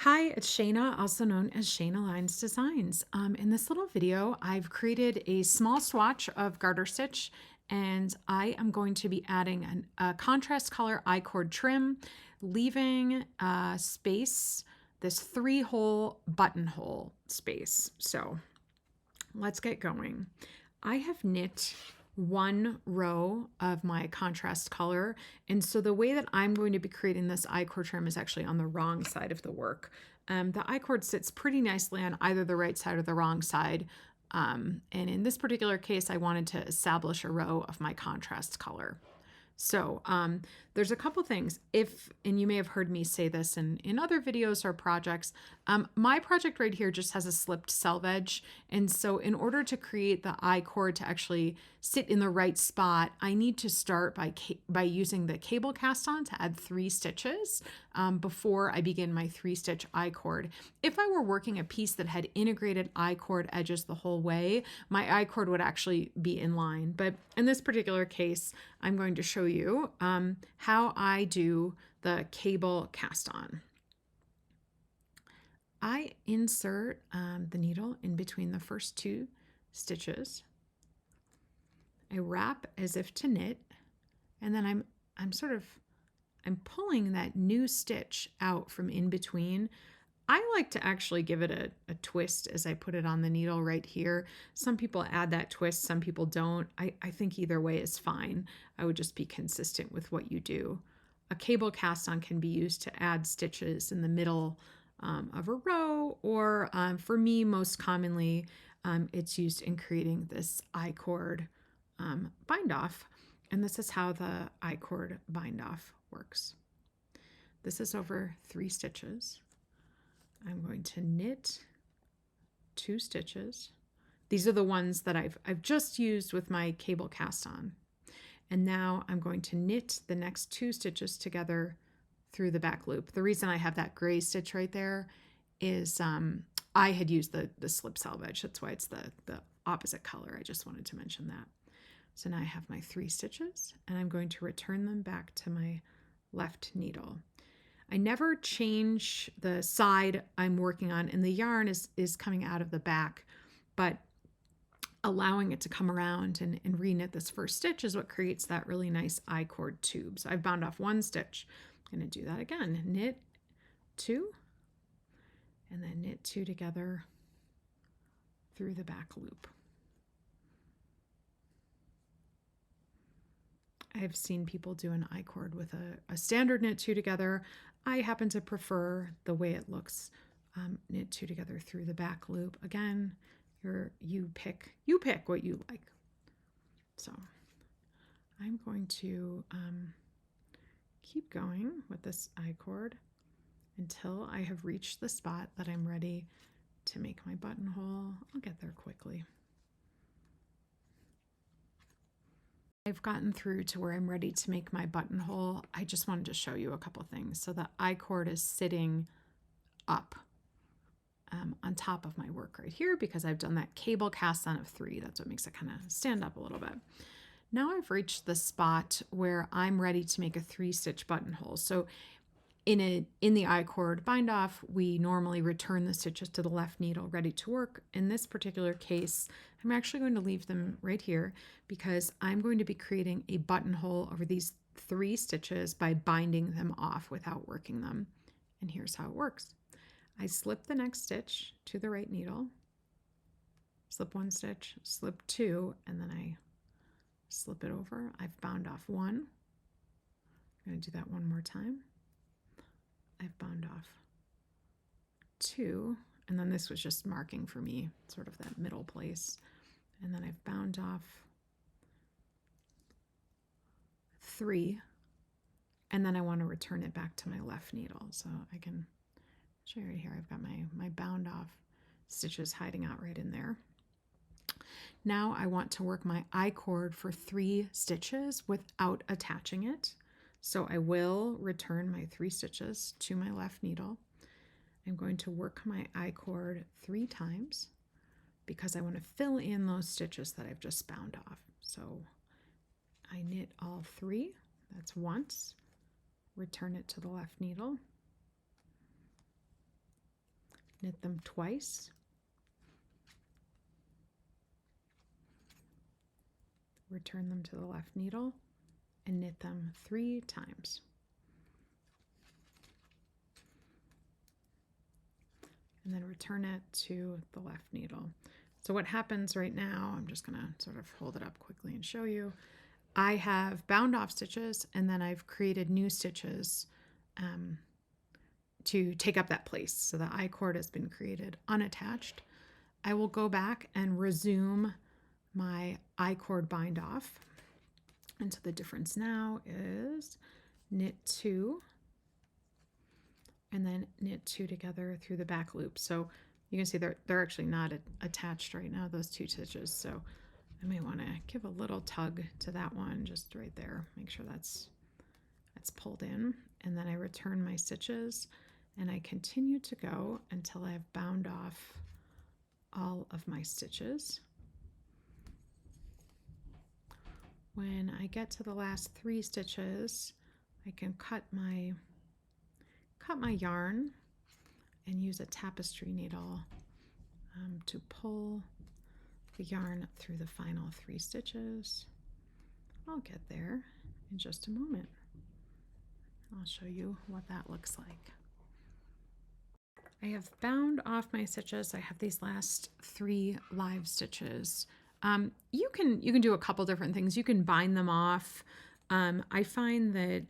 Hi, it's Shayna, also known as Shayna Lines Designs. In this little video, I've created a small swatch of garter stitch, and I am going to be adding a contrast color I-cord trim, leaving space, this 3-hole buttonhole space. So let's get going. I have knit one row of my contrast color, and so the way that I'm going to be creating this I-cord trim is actually on the wrong side of the work. The I-cord sits pretty nicely on either the right side or the wrong side, and in this particular case I wanted to establish a row of my contrast color. So there's a couple things. And you may have heard me say this in other videos or projects, my project right here just has a slipped selvage. And so in order to create the I-cord to actually sit in the right spot, I need to start by using the cable cast on to add 3 stitches before I begin my 3-stitch I-cord. If I were working a piece that had integrated I-cord edges the whole way, my I-cord would actually be in line. But in this particular case, I'm going to show you how I do the cable cast on. I insert the needle in between the first 2 stitches. I wrap as if to knit, and then I'm pulling that new stitch out from in between. I like to actually give it a twist as I put it on the needle right here. Some people add that twist, some people don't. I think either way is fine. I would just be consistent with what you do. A cable cast on can be used to add stitches in the middle of a row, or for me, most commonly, it's used in creating this I-cord bind off. And this is how the I-cord bind off works. This is over 3 stitches. I'm going to knit 2 stitches. These are the ones that I've just used with my cable cast on. And now I'm going to knit the next 2 stitches together through the back loop. The reason I have that gray stitch right there is I had used the slip selvage. That's why it's the opposite color. I just wanted to mention that. So now I have my 3 stitches, and I'm going to return them back to my left needle. I never change the side I'm working on, and the yarn is coming out of the back, but allowing it to come around and re-knit this first stitch is what creates that really nice I-cord tube. So I've bound off 1 stitch. I'm going to do that again. Knit 2, and then knit 2 together through the back loop. I've seen people do an I-cord with a standard knit 2 together. I happen to prefer the way it looks, knit 2 together through the back loop. Again, you pick what you like. So I'm going to keep going with this I-cord until I have reached the spot that I'm ready to make my buttonhole. I'll get there quickly. I've gotten through to where I'm ready to make my buttonhole. I just wanted to show you a couple things. So the I-cord is sitting up on top of my work right here because I've done that cable cast on of 3. That's what makes it kind of stand up a little bit. Now I've reached the spot where I'm ready to make a 3-stitch buttonhole. So in the I-cord bind off, we normally return the stitches to the left needle ready to work. In this particular case, I'm actually going to leave them right here because I'm going to be creating a buttonhole over these 3 stitches by binding them off without working them. And here's how it works. I slip the next stitch to the right needle, slip 1 stitch, slip 2, and then I slip it over. I've bound off 1. I'm going to do that one more time. I've bound off 2, and then this was just marking for me sort of that middle place. And then I've bound off 3, and then I want to return it back to my left needle. So I can show you right here. I've got my bound off stitches hiding out right in there. Now I want to work my I-cord for 3 stitches without attaching it. So I will return my 3 stitches to my left needle. I'm going to work my I-cord 3 times because I want to fill in those stitches that I've just bound off. So I knit all 3, that's once, return it to the left needle, knit them twice, return them to the left needle, and knit them 3 times. And then return it to the left needle. So what happens right now, I'm just gonna sort of hold it up quickly and show you. I have bound off stitches, and then I've created new stitches to take up that place. So the I-cord has been created unattached. I will go back and resume my I-cord bind off. And so the difference now is knit 2 and then knit 2 together through the back loop. So you can see they're actually not attached right now, those 2 stitches. So I may want to give a little tug to that one just right there. Make sure that's pulled in. And then I return my stitches and I continue to go until I've bound off all of my stitches. When I get to the last 3 stitches, I can cut my yarn and use a tapestry needle to pull the yarn through the final 3 stitches. I'll get there in just a moment. I'll show you what that looks like. I have bound off my stitches. I have these last 3 live stitches. You can do a couple different things. You can bind them off. I find that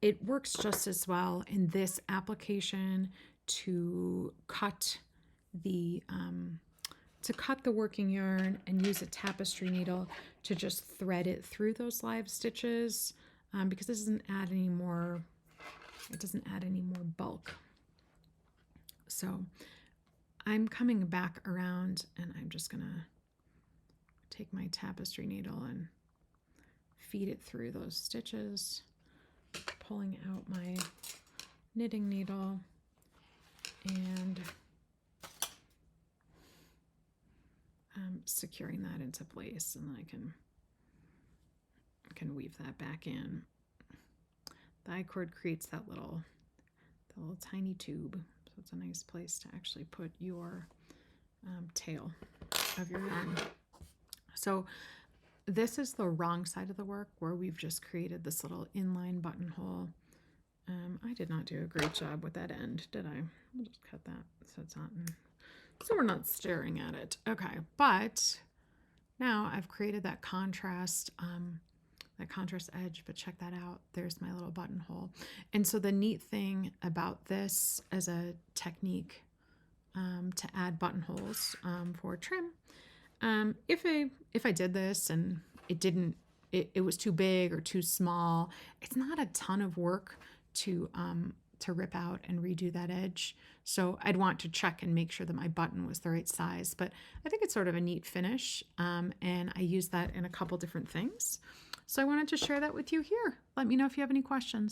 it works just as well in this application to cut the working yarn and use a tapestry needle to just thread it through those live stitches, because this doesn't add any more. It doesn't add any more bulk. So I'm coming back around and I'm just gonna take my tapestry needle and feed it through those stitches, pulling out my knitting needle and securing that into place, and then I can weave that back in. The I-cord creates that little tiny tube, so it's a nice place to actually put your tail of your yarn. So this is the wrong side of the work where we've just created this little inline buttonhole. I did not do a great job with that end, did I? I'll just cut that so it's not so we're not staring at it. Okay, but now I've created that contrast edge, but check that out. There's my little buttonhole. And so the neat thing about this as a technique to add buttonholes for trim, if I did this and it was too big or too small, it's not a ton of work to rip out and redo that edge. So I'd want to check and make sure that my button was the right size, but I think it's sort of a neat finish, and I use that in a couple different things. So I wanted to share that with you here. Let me know if you have any questions.